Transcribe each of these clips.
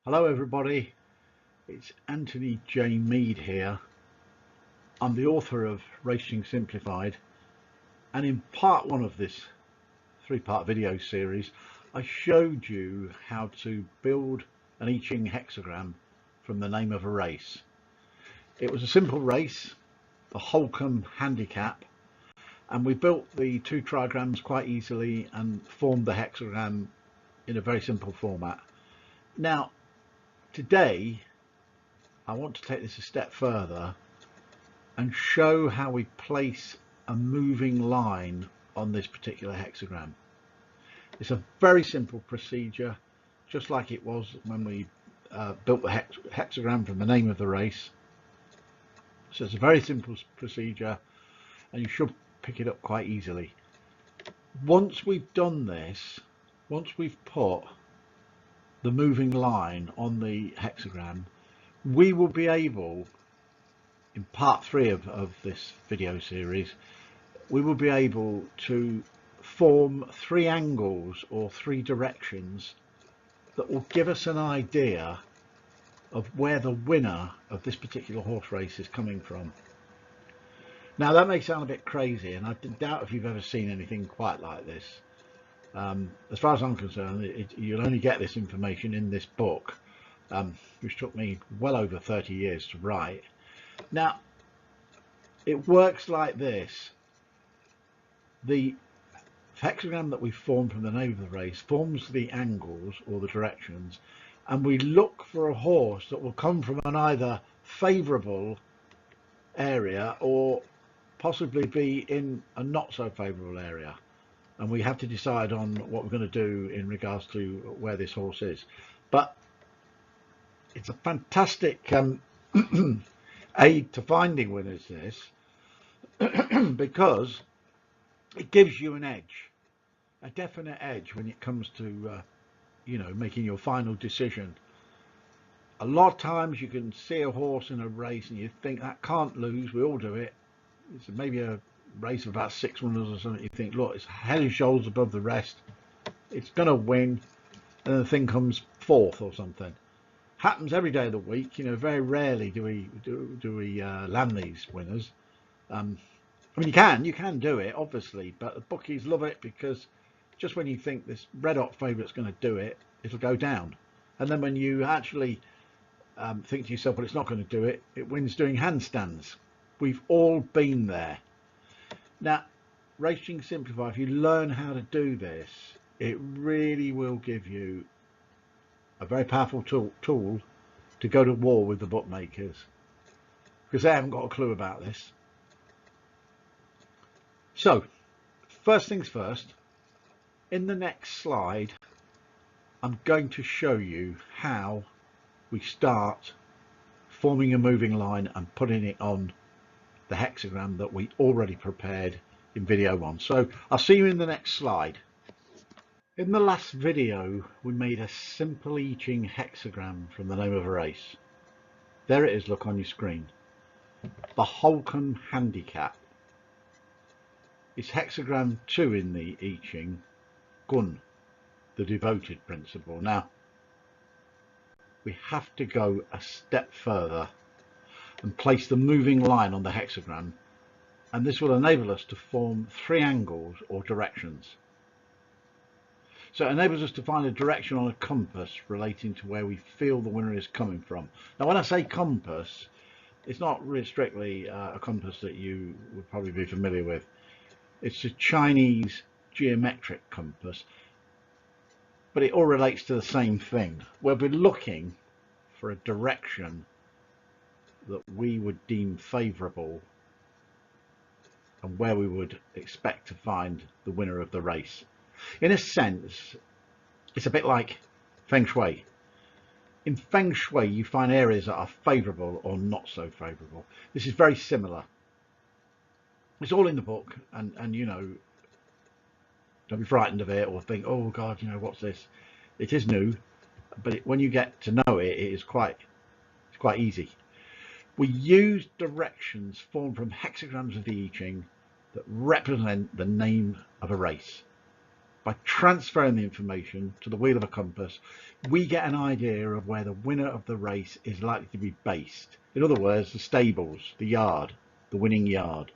Hello everybody, it's Anthony J. Mead here. I'm the author of Raceching Simplified, and in part one of this three-part video series I showed you how to build an I Ching hexagram from the name of a race. It was a simple race, the Holcomb handicap, and we built the two trigrams quite easily and formed the hexagram in a very simple format. Now today I want to take this a step further and show how we place a moving line on this particular hexagram. It's a very simple procedure, just like it was when we built the hexagram from the name of the race. So it's a very simple procedure and you should pick it up quite easily. Once we've done this, once we've put the moving line on the hexagram, we will be able, in part three of this video series, we will be able to form three angles or three directions that will give us an idea of where the winner of this particular horse race is coming from. Now that may sound a bit crazy, and I doubt if you've ever seen anything quite like this. As far as I'm concerned, you'll only get this information in this book, which took me well over 30 years to write. Now, it works like this. The hexagram that we formed from the name of the race forms the angles or the directions, and we look for a horse that will come from an either favourable area or possibly be in a not so favourable area. And we have to decide on what we're going to do in regards to where this horse is. But it's a fantastic aid to finding winners, this, because it gives you an edge, a definite edge when it comes to making your final decision. A lot of times you can see a horse in a race and you think that can't lose, we all do it. It's maybe a race of about 6 runners or something, you think, look, it's head and shoulders above the rest, it's gonna win, and the thing comes fourth or something. Happens every day of the week. Very rarely do we land these winners. I mean, you can do it obviously, but the bookies love it because just when you think this red hot favourite's going to do it, it'll go down, and then when you actually think to yourself, well, it's not going to do it, it wins doing handstands. We've all been there. Now, Raceching Simplified, if you learn how to do this, it really will give you a very powerful tool to go to war with the bookmakers, because they haven't got a clue about this. So, first things first, in the next slide, I'm going to show you how we start forming a moving line and putting it on the hexagram that we already prepared in video 1. So I'll see you in the next slide. In the last video we made a simple I Ching hexagram from the name of a race. There it is, look on your screen. The Holcomb handicap. It's hexagram 2 in the I Ching, Gun, the devoted principle. Now we have to go a step further and place the moving line on the hexagram, and this will enable us to form three angles or directions. So it enables us to find a direction on a compass relating to where we feel the winner is coming from. Now when I say compass, it's not really strictly a compass that you would probably be familiar with. It's a Chinese geometric compass, but it all relates to the same thing. We'll be looking for a direction that we would deem favourable and where we would expect to find the winner of the race. In a sense, it's a bit like Feng Shui. In Feng Shui, you find areas that are favourable or not so favourable. This is very similar. It's all in the book, and don't be frightened of it or think, oh God, what's this? It is new, but when you get to know it, it's quite easy. We use directions formed from hexagrams of the I Ching that represent the name of a race. by transferring the information to the wheel of a compass, we get an idea of where the winner of the race is likely to be based. In other words, the stables, the yard, the winning yard.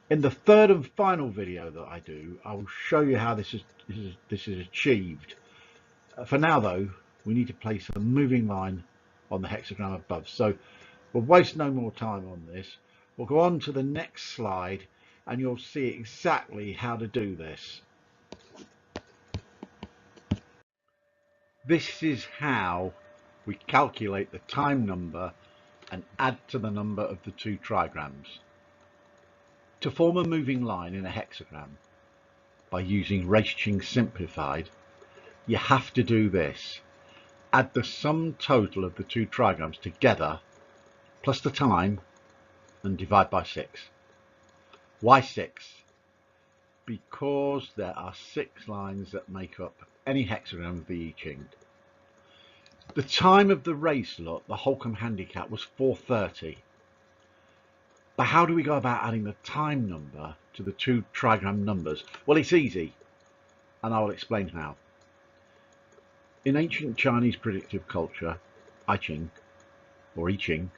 In the third and final video that I do, I will show you how this is achieved. For now though, we need to place a moving line on the hexagram above. So we'll waste no more time on this. We'll go on to the next slide and you'll see exactly how to do this. This is how we calculate the time number and add to the number of the two trigrams. To form a moving line in a hexagram by using Raceching Simplified, you have to do this. Add the sum total of the two trigrams together plus the time and divide by 6. Why 6? Because there are 6 lines that make up any hexagram of the I Ching. The time of the race lot, the Holcomb handicap, was 4:30. But how do we go about adding the time number to the two trigram numbers? Well, it's easy, and I will explain how. In ancient Chinese predictive culture, I Ching, or I Ching,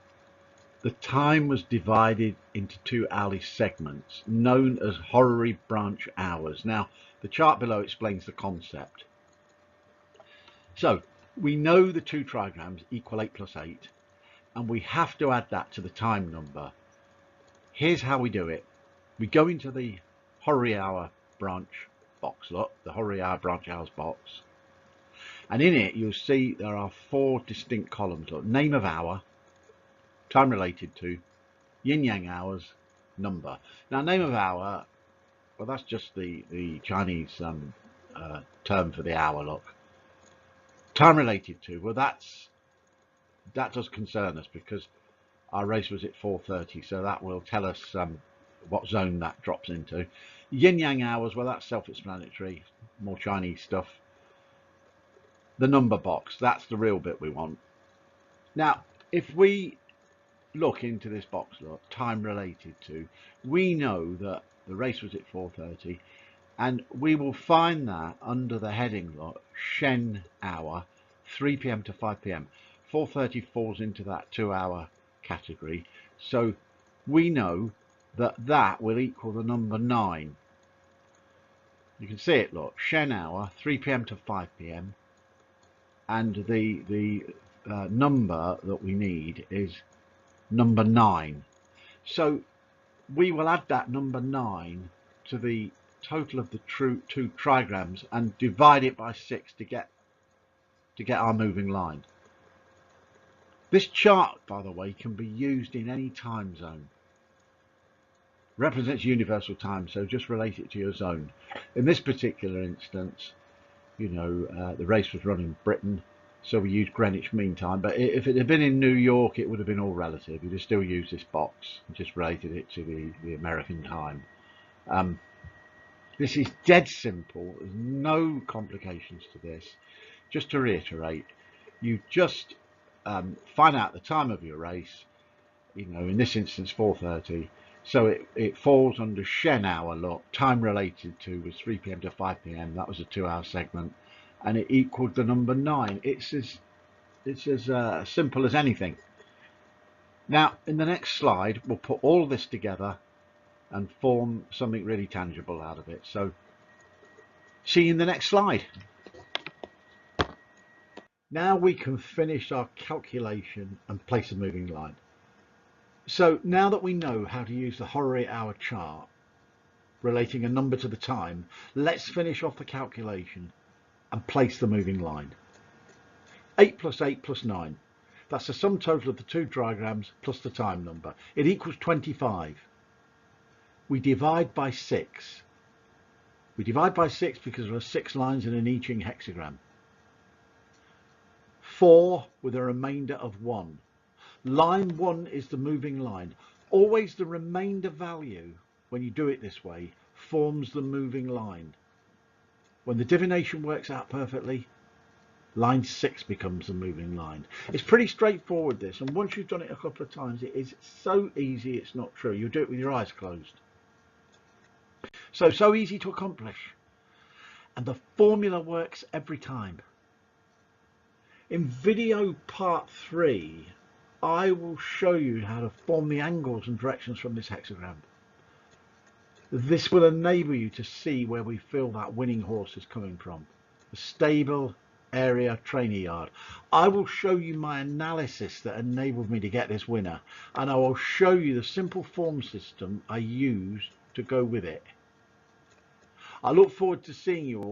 the time was divided into 2 hourly segments, known as horary branch hours. Now, the chart below explains the concept. So, we know the two trigrams equal 8 plus 8, and we have to add that to the time number. Here's how we do it. We go into the horary hour branch box, look, the horary hour branch hours box, and in it you'll see there are 4 distinct columns. Look, name of hour, time related to, yin yang hours, number. Now, name of hour, well, that's just the Chinese term for the hour. Look, time related to, well, that does concern us because our race was at 4:30, so that will tell us what zone that drops into. Yin yang hours, well, that's self-explanatory, more Chinese stuff. The number box, that's the real bit we want. Now, if we look into this box, look, time related to, we know that the race was at 4:30, and we will find that under the heading, look, Shen hour, 3 p.m. to 5 p.m. 4:30 falls into that 2-hour category, so we know that that will equal the number 9. You can see it, look, Shen hour, 3 p.m. to 5 p.m. and the number that we need is number 9. So we will add that number 9 to the total of the two trigrams and divide it by 6 to get our moving line. This chart, by the way, can be used in any time zone. Represents universal time, so just relate it to your zone. In this particular instance, you know, the race was run in Britain, so we used Greenwich Mean Time. But if it had been in New York, it would have been all relative. You'd have still used this box and just related it to the American time. This is dead simple. There's no complications to this. Just to reiterate, you just find out the time of your race, you know, in this instance 4:30, so it falls under Shen hour. Look, time related to was 3 p.m. to 5 p.m. that was a 2-hour segment, and it equaled the number 9. It's as simple as anything. Now, in the next slide we'll put all this together and form something really tangible out of it. So see you in the next slide. Now we can finish our calculation and place a moving line. So now that we know how to use the horary hour chart, relating a number to the time, let's finish off the calculation and place the moving line. 8 plus 8 plus 9. That's the sum total of the two trigrams plus the time number. It equals 25. We divide by 6. We divide by 6 because there are 6 lines in an I Ching hexagram. 4 with a remainder of 1. Line 1 is the moving line. Always the remainder value, when you do it this way, forms the moving line. When the divination works out perfectly, line 6 becomes the moving line. It's pretty straightforward, this, and once you've done it a couple of times, it is so easy it's not true. You'll do it with your eyes closed. So easy to accomplish. And the formula works every time. In video part 3, I will show you how to form the angles and directions from this hexagram. This will enable you to see where we feel that winning horse is coming from. The stable, area, trainer yard. I will show you my analysis that enabled me to get this winner, and I will show you the simple form system I used to go with it. I look forward to seeing you all.